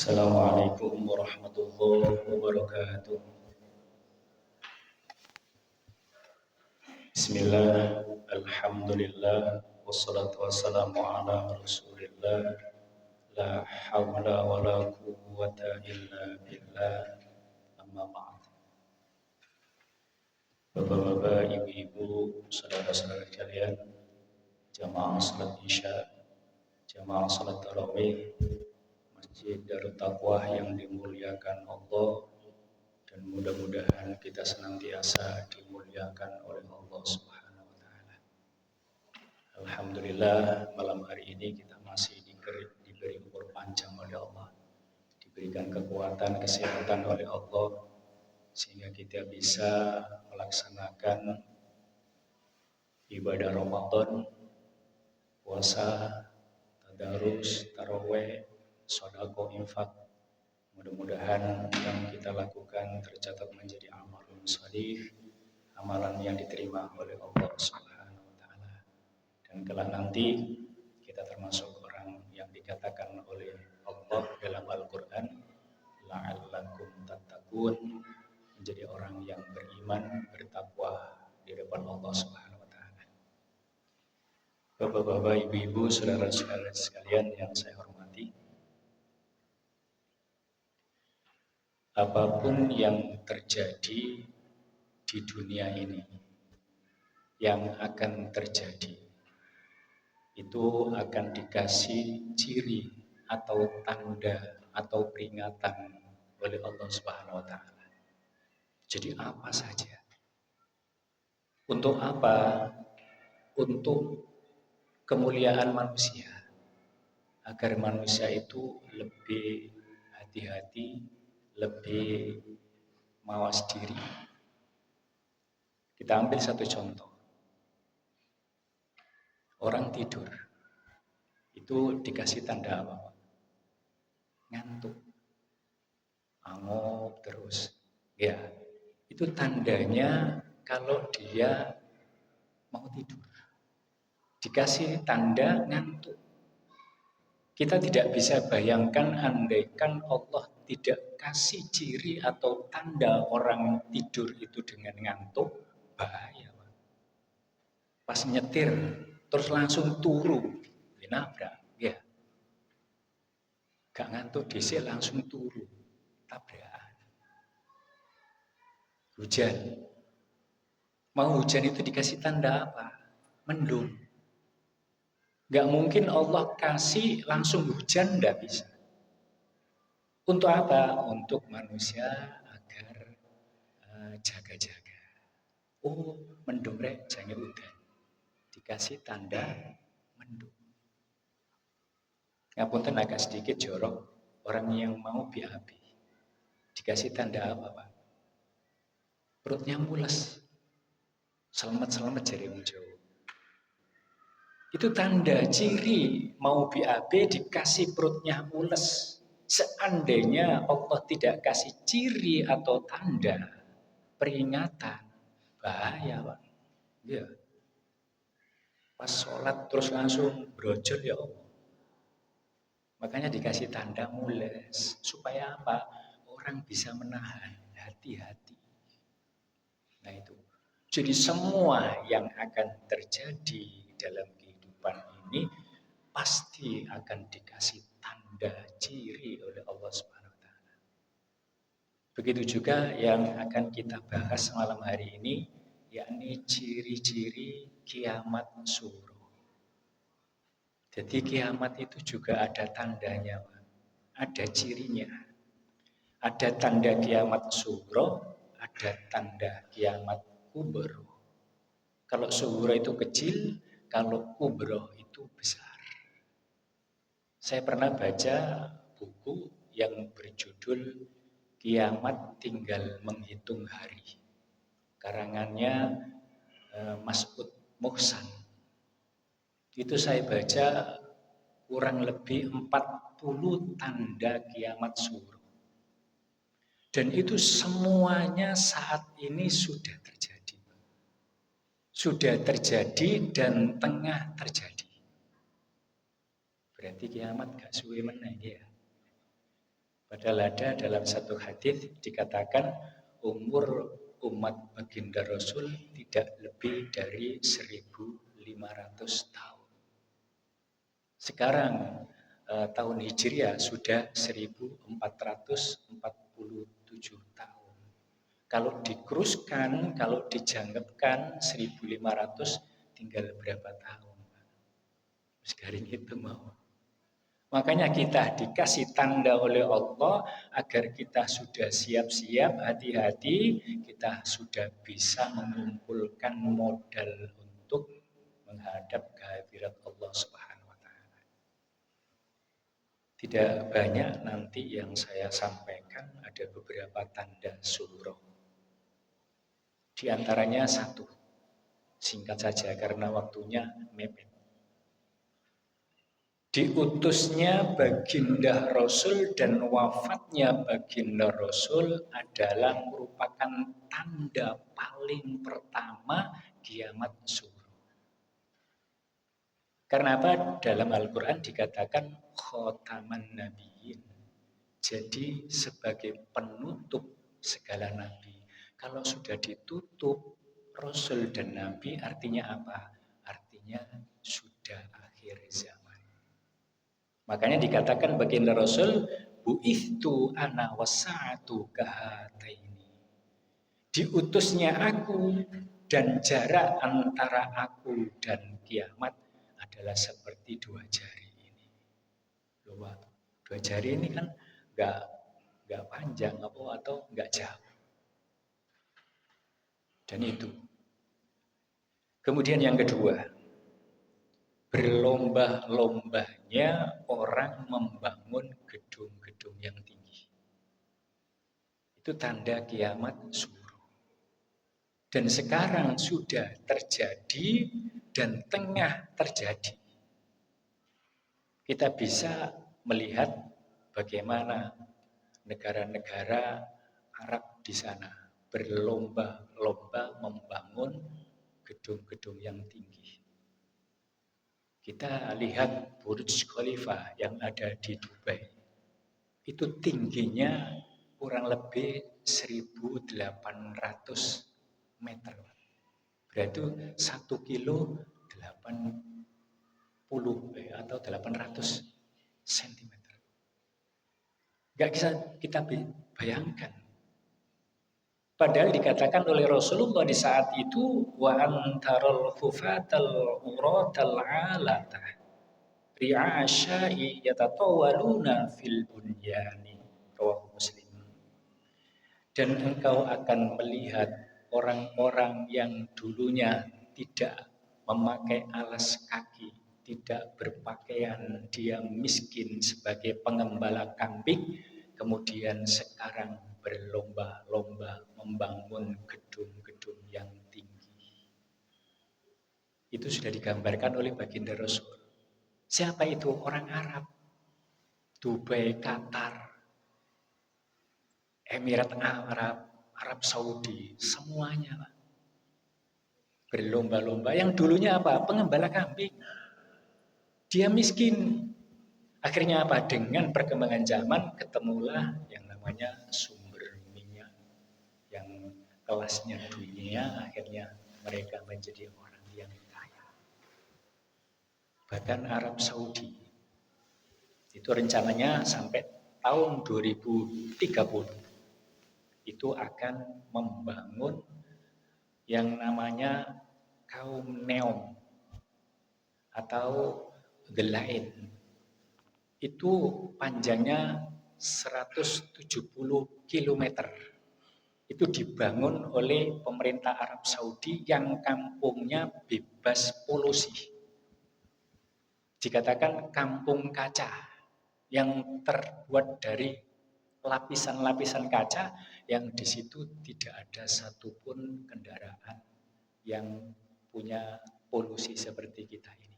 Assalamualaikum warahmatullahi wabarakatuh. Bismillah, alhamdulillah, wassalatu wassalamu ala rasulillah. La hawla wa la quwwata illa billah. Amma ba'd. Bapak-bapak, ibu-ibu, saudara-saudara sekalian, jamaah salat isya, jamaah salat tarawih, Masjid Darut Taqwa yang dimuliakan Allah, dan mudah-mudahan kita senantiasa dimuliakan oleh Allah Subhanahu wa taala. Alhamdulillah, malam hari ini kita masih diberi umur panjang oleh Allah, diberikan kekuatan, kesehatan oleh Allah, sehingga kita bisa melaksanakan ibadah Ramadan, puasa, tadarus, tarawih, sedekah, infak. Mudah-mudahan yang kita lakukan tercatat menjadi amalun shalih, amalan yang diterima oleh Allah Subhanahu wa taala. Dan kelak nanti kita termasuk orang yang dikatakan oleh Allah dalam Al-Qur'an, la'allakum tattaqun, menjadi orang yang beriman, bertakwa di depan Allah Subhanahu wa taala. Bapak-bapak, ibu-ibu, saudara-saudara sekalian yang saya hormati, apapun yang terjadi di dunia ini, yang akan terjadi, itu akan dikasih ciri atau tanda atau peringatan oleh Allah Subhanahu wa taala. Jadi apa saja? Untuk apa? Untuk kemuliaan manusia, agar manusia itu lebih hati-hati, lebih mawas diri. Kita ambil satu contoh. Orang tidur, itu dikasih tanda apa? Ngantuk, angop terus. Ya, itu tandanya kalau dia mau tidur. Dikasih tanda ngantuk. Kita tidak bisa bayangkan andaikan Allah tidak kasih ciri atau tanda orang tidur itu dengan ngantuk, bahaya. Pas nyetir terus langsung turu, nabrak, ya. Gak ngantuk dhisik langsung turu, tabrakan. Hujan. Mau hujan itu dikasih tanda apa? Mendung. Gak mungkin Allah kasih langsung hujan, gak bisa. Untuk apa? Untuk manusia agar jaga-jaga. Oh, mendung rek, jangan udan. Dikasih tanda mendung. Ngapunten agak sedikit jorok, orang yang mau BAB. Dikasih tanda apa, Pak? Perutnya mules. Selamat-selamat jari wong Jawa. Itu tanda ciri mau BAB dikasih perutnya mules. Seandainya Allah tidak kasih ciri atau tanda peringatan, bahaya, Pak. Ya. Pas sholat terus langsung brojol, ya Allah. Makanya dikasih tanda mules. Supaya apa? Orang bisa menahan, hati-hati. Nah itu. Jadi semua yang akan terjadi dalam kehidupan ini pasti akan dikasih tanda ciri oleh Allah Subhanahu wa taala. Begitu juga yang akan kita bahas malam hari ini, yakni ciri-ciri kiamat sughra. Jadi kiamat itu juga ada tandanya, ada cirinya. Ada tanda kiamat sughra, ada tanda kiamat kubra. Kalau sughra itu kecil, kalau kubra itu besar. Saya pernah baca buku yang berjudul Kiamat Tinggal Menghitung Hari. Karangannya Mas'ud Muhsan. Itu saya baca kurang lebih 40 tanda kiamat sughra. Dan itu semuanya saat ini sudah terjadi. Sudah terjadi dan tengah terjadi. Berarti kiamat gak suwe meneh ya. Padahal ada dalam satu hadis dikatakan umur umat baginda Rasul tidak lebih dari 1.500 tahun. Sekarang tahun Hijriah sudah 1447 tahun. Kalau dikruskan, kalau dijangkepkan 1.500 tinggal berapa tahun? Sekarang itu mau. Makanya kita dikasih tanda oleh Allah agar kita sudah siap-siap, hati-hati, kita sudah bisa mengumpulkan modal untuk menghadap kehadirat Allah Subhanahu wa taala. Tidak banyak nanti yang saya sampaikan, ada beberapa tanda surah. Di antaranya satu, singkat saja karena waktunya mepet. Diutusnya baginda Rasul dan wafatnya baginda Rasul adalah merupakan tanda paling pertama kiamat subuh. Karena apa? Dalam Al-Quran dikatakan khotaman nabiyyin. Jadi sebagai penutup segala nabi. Kalau sudah ditutup Rasul dan Nabi artinya apa? Artinya sudah akhir zaman. Makanya dikatakan baginda Rasul, bu'ithtu ana wasa'atu kahataini. Diutusnya aku dan jarak antara aku dan kiamat adalah seperti dua jari ini. Dua jari ini kan enggak panjang atau enggak jauh. Dan itu. Kemudian yang kedua, berlomba-lombanya orang membangun gedung-gedung yang tinggi. Itu tanda kiamat subuh. Dan sekarang sudah terjadi dan tengah terjadi. Kita bisa melihat bagaimana negara-negara Arab di sana berlomba-lomba membangun gedung-gedung yang tinggi. Kita lihat Burj Khalifa yang ada di Dubai. Itu tingginya kurang lebih 1.800 meter. Berarti 1 kilo 80 atau 800 sentimeter. Gak bisa kita bayangkan. Padahal dikatakan oleh Rasulullah di saat itu wa antarul khufatal uratal alata ri'asyai yatatawaluna fil bunyani rawahu Muslim. Dan engkau akan melihat orang-orang yang dulunya tidak memakai alas kaki, tidak berpakaian, dia miskin sebagai pengembala kambing, kemudian sekarang berlomba-lomba membangun gedung-gedung yang tinggi. Itu sudah digambarkan oleh baginda Rasul. Siapa itu? Orang Arab. Dubai, Qatar, Emirat Arab, Arab Saudi, semuanya Pak. Berlomba-lomba. Yang dulunya apa? Pengembala kambing. Dia miskin. Akhirnya apa? Dengan perkembangan zaman ketemulah yang namanya sumber minyak yang kelasnya dunia, akhirnya mereka menjadi orang yang kaya. Bahkan Arab Saudi itu rencananya sampai tahun 2030 itu akan membangun yang namanya kaum Neom atau The Line. Itu panjangnya 170 km. Itu dibangun oleh pemerintah Arab Saudi yang kampungnya bebas polusi. Dikatakan kampung kaca yang terbuat dari lapisan-lapisan kaca yang di situ tidak ada satupun kendaraan yang punya polusi seperti kita ini.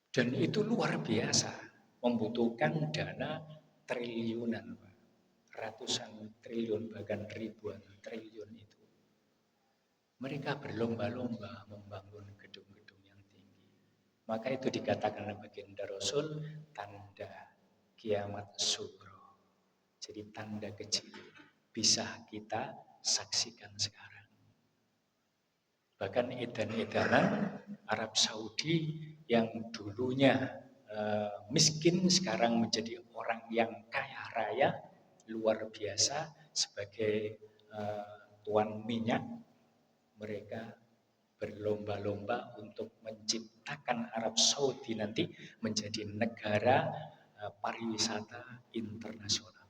Dan itu luar biasa, membutuhkan dana triliunan, ratusan triliun, bahkan ribuan triliun itu. Mereka berlomba-lomba membangun gedung-gedung yang tinggi. Maka itu dikatakan baginda Rasul tanda kiamat sugro. Jadi tanda kecil bisa kita saksikan sekarang. Bahkan edan-edanan Arab Saudi yang dulunya miskin sekarang menjadi orang yang kaya raya luar biasa sebagai tuan minyak. Mereka berlomba-lomba untuk menciptakan Arab Saudi nanti menjadi negara pariwisata internasional.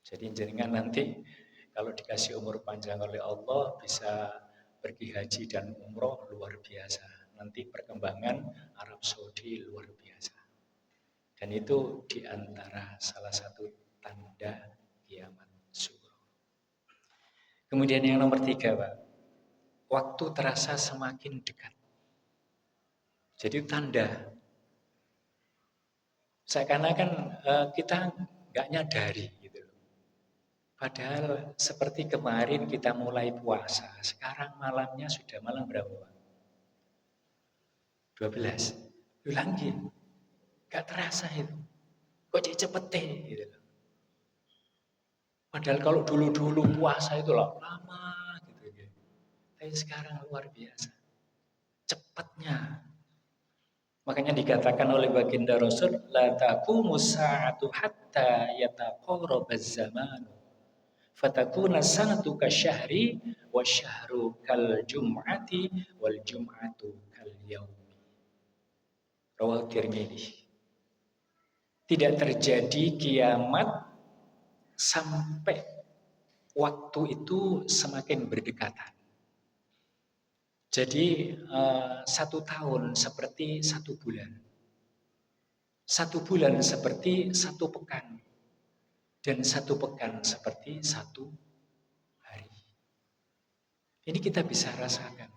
Jadi jenengan nanti kalau dikasih umur panjang oleh Allah bisa pergi haji dan umroh luar biasa. Nanti perkembangan Arab Saudi luar biasa. Dan itu diantara salah satu tanda kiamat sugro. Kemudian yang nomor 3, Pak. Waktu terasa semakin dekat. Jadi tanda. Seakan-akan kita nggak nyadari gitu loh. Padahal seperti kemarin kita mulai puasa, sekarang malamnya sudah malam berapa, Pak? 12. Lagi. Gak terasa itu. Kok cepet gitu loh. Padahal kalau dulu-dulu puasa itu lama gitu. Tapi sekarang luar biasa. Cepatnya. Makanya dikatakan oleh baginda Rasul, la taqumu sa'atu hatta yataqarrabaz zamanu. Fatakuna sanatu kasyahri wa syahru kal jum'ati wal jum'atu kal yaumi. Rawahu Tirmidzi. Tidak terjadi kiamat sampai waktu itu semakin berdekatan. Jadi 1 tahun seperti 1 bulan. 1 bulan seperti 1 pekan. Dan 1 pekan seperti 1 hari. Ini kita bisa rasakan.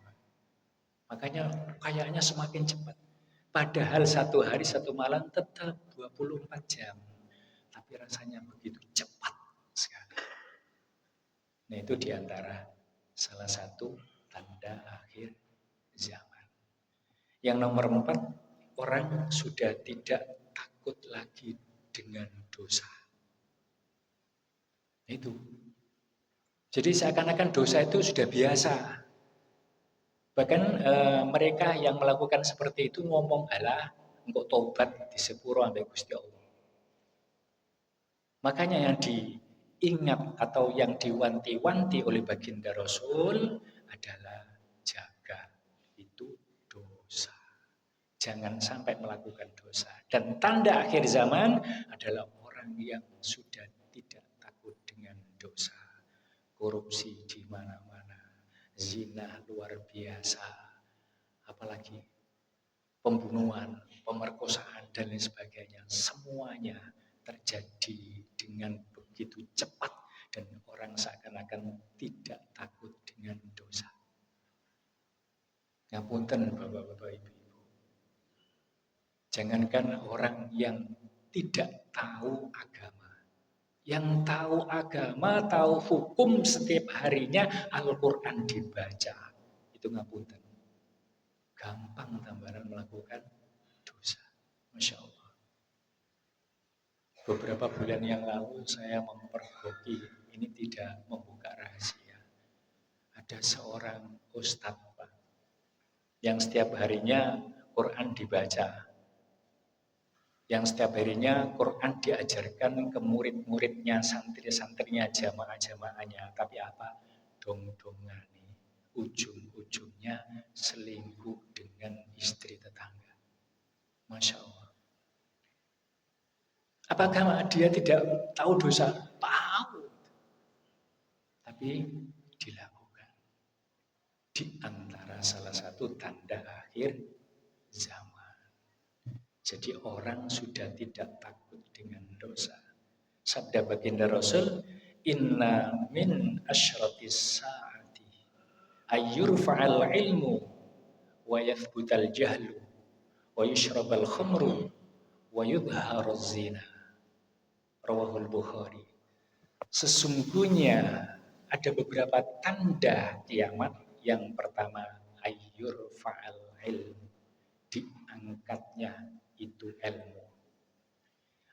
Makanya kayaknya semakin cepat. Padahal 1 hari 1 malam tetap 24 jam. Tapi rasanya begitu cepat sekali. Nah itu diantara salah satu tanda akhir zaman. Yang nomor 4, orang sudah tidak takut lagi dengan dosa. Itu. Jadi seakan-akan dosa itu sudah biasa. Bahkan mereka yang melakukan seperti itu ngomong, alah, engkau tobat di sepuro ambek Gusti Allah. Makanya yang diingat atau yang diwanti-wanti oleh baginda Rasul adalah jaga itu dosa. Jangan sampai melakukan dosa. Dan tanda akhir zaman adalah orang yang sudah tidak takut dengan dosa. Korupsi di mana-mana, zina luar biasa, apalagi pembunuhan, pemerkosaan dan lain sebagainya. Semuanya terjadi dengan begitu cepat dan orang seakan-akan tidak takut dengan dosa. Ngapunten Bapak-bapak, Ibu-ibu. Jangankan orang yang tidak tahu agama. Yang tahu agama, tahu hukum setiap harinya Al-Quran dibaca. Itu ngapunten. Gampang tambahan melakukan dosa. Masya Allah. Beberapa bulan yang lalu saya mempergoki, ini tidak membuka rahasia. Ada seorang ustadz, Pak, yang setiap harinya Quran dibaca. Yang setiap harinya Quran diajarkan ke murid-muridnya, santri-santrinya, jamaah-jamaahnya. Tapi apa? Dong-dongane. Ujung-ujungnya selingkuh dengan istri tetangga. Masya Allah. Apakah dia tidak tahu dosa? Tahu. Tapi dilakukan. Di antara salah satu tanda akhir zaman. Jadi orang sudah tidak takut dengan dosa. Sabda baginda Rasul, inna min asyratis sa'ati ayyurfa'al ilmu wa yathbutal jahlu wa yushrabal khumru wa yudharuz zina. Rawahul Bukhari. Sesungguhnya ada beberapa tanda kiamat. Yang pertama, ayyurfa'al ilmu, diangkatnya itu ilmu.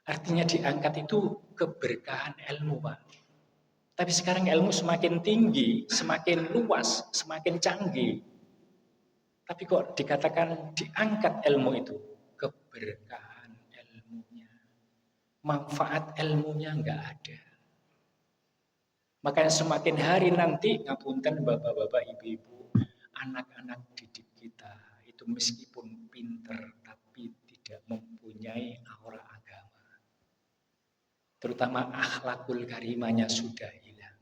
Artinya diangkat itu keberkahan ilmu, Pak. Tapi sekarang ilmu semakin tinggi, semakin luas, semakin canggih. Tapi kok dikatakan diangkat ilmu itu? Keberkahan ilmunya. Manfaat ilmunya enggak ada. Makanya semakin hari nanti, ngapunten bapak-bapak, ibu-ibu, anak-anak didik kita itu meskipun pinter tapi tidak mempunyai aura agama. Terutama akhlakul karimahnya sudah hilang.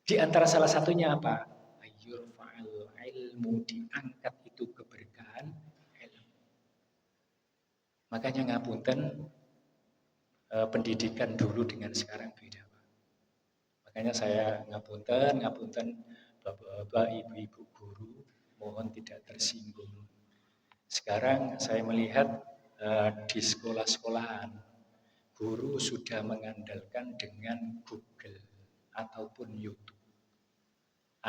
Di antara salah satunya apa? Ayyurfa'al ilmu, diangkat itu keberkahan ilmu. Makanya ngapunten, pendidikan dulu dengan sekarang beda. Makanya saya ngapunten bapak-bapak, ibu-ibu guru, mohon tidak tersinggung. Sekarang saya melihat di sekolah-sekolahan, guru sudah mengandalkan dengan Google ataupun YouTube.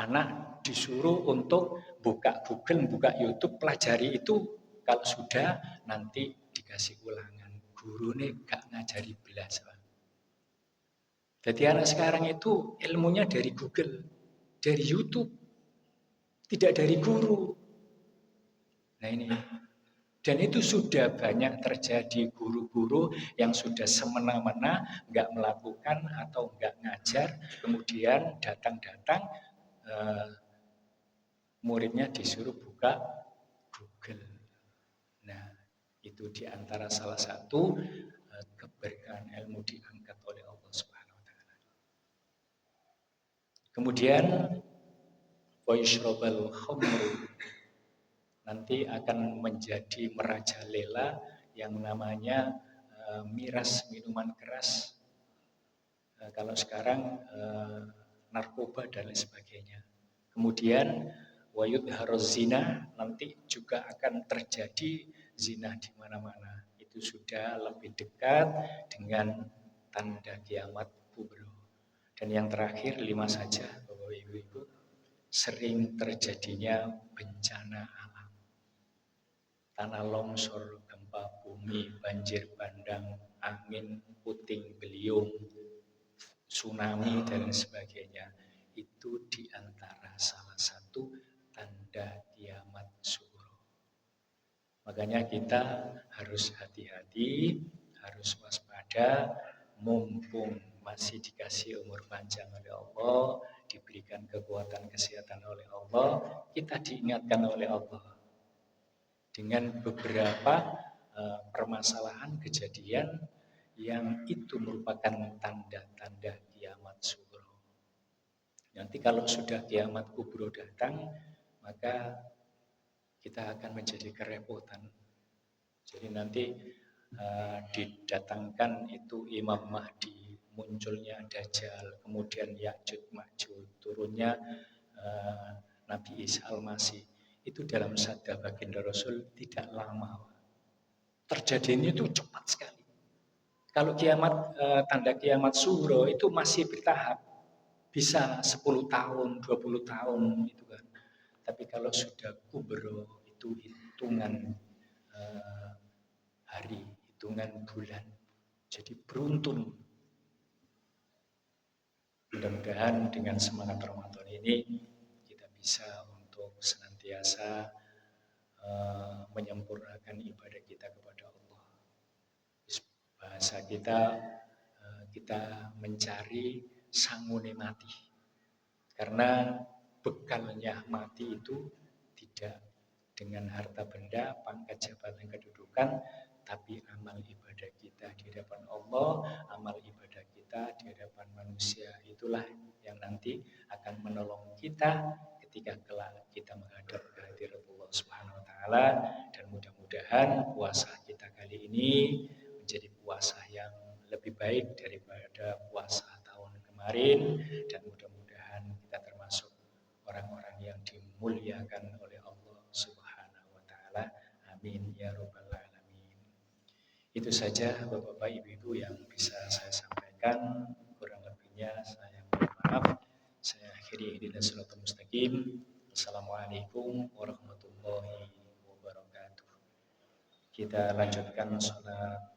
Anak disuruh untuk buka Google, buka YouTube, pelajari itu. Kalau sudah, nanti dikasih ulangan. Guru ini gak ngajari belas. Jadi anak sekarang itu ilmunya dari Google, dari YouTube, tidak dari guru. Nah ini, dan itu sudah banyak terjadi guru-guru yang sudah semena-mena nggak melakukan atau nggak ngajar, kemudian datang-datang muridnya disuruh buka Google. Nah itu diantara salah satu keberkahan ilmu diangkat oleh Allah Subhanahu. Kemudian waishrobal khamru, nanti akan menjadi merajalela yang namanya miras, minuman keras. Kalau sekarang narkoba dan lain sebagainya. Kemudian wayudharuz zina, nanti juga akan terjadi zina di mana-mana. Itu sudah lebih dekat dengan tanda kiamat kubra. Dan yang terakhir 5 saja, Bapak Ibu, sering terjadinya bencana alam. Tanah longsor, gempa bumi, banjir bandang, angin puting beliung, tsunami dan sebagainya. Itu diantara salah satu tanda kiamat sughra. Makanya kita harus hati-hati, harus waspada, mumpung masih dikasih umur panjang oleh Allah, diberikan kekuatan kesehatan oleh Allah, kita diingatkan oleh Allah dengan beberapa permasalahan kejadian yang itu merupakan tanda-tanda kiamat sughra. Nanti kalau sudah kiamat kubro datang, maka kita akan menjadi kerepotan. Jadi nanti didatangkan itu Imam Mahdi, munculnya Dajjal, kemudian Ya'juj Ma'juj, turunnya Nabi Isa Al-Masih. Itu dalam sabda baginda Rasul tidak lama. Terjadinya itu cepat sekali. Kalau kiamat, tanda kiamat sughra itu masih bertahap. Bisa 10 tahun, 20 tahun itu kan. Tapi kalau sudah kubro itu hitungan hari, hitungan bulan. Jadi beruntun. Mudah-mudahan dengan semangat Ramadan ini kita bisa untuk senantiasa menyempurnakan ibadah kita kepada Allah. Bahasa kita, kita mencari sangune mati. Karena bekalnya mati itu tidak dengan harta benda, pangkat jabatan, kedudukan, tapi amal ibadah kita di hadapan Allah, amal ibadah kita di hadapan manusia, itulah yang nanti akan menolong kita ketika kelak kita menghadap kehadirat Allah Subhanahu wa taala. Dan mudah-mudahan puasa kita kali ini menjadi puasa yang lebih baik daripada puasa tahun kemarin, dan mudah-mudahan kita termasuk orang-orang yang dimuliakan oleh Allah Subhanahu wa taala. Amin ya rabbal alamin. Itu saja Bapak-bapak, Ibu-ibu yang bisa saya sampaikan. Kurang lebihnya saya mohon maaf. Saya akhiri ihdinas siratal mustaqim. Assalamualaikum warahmatullahi wabarakatuh. Kita lanjutkan salat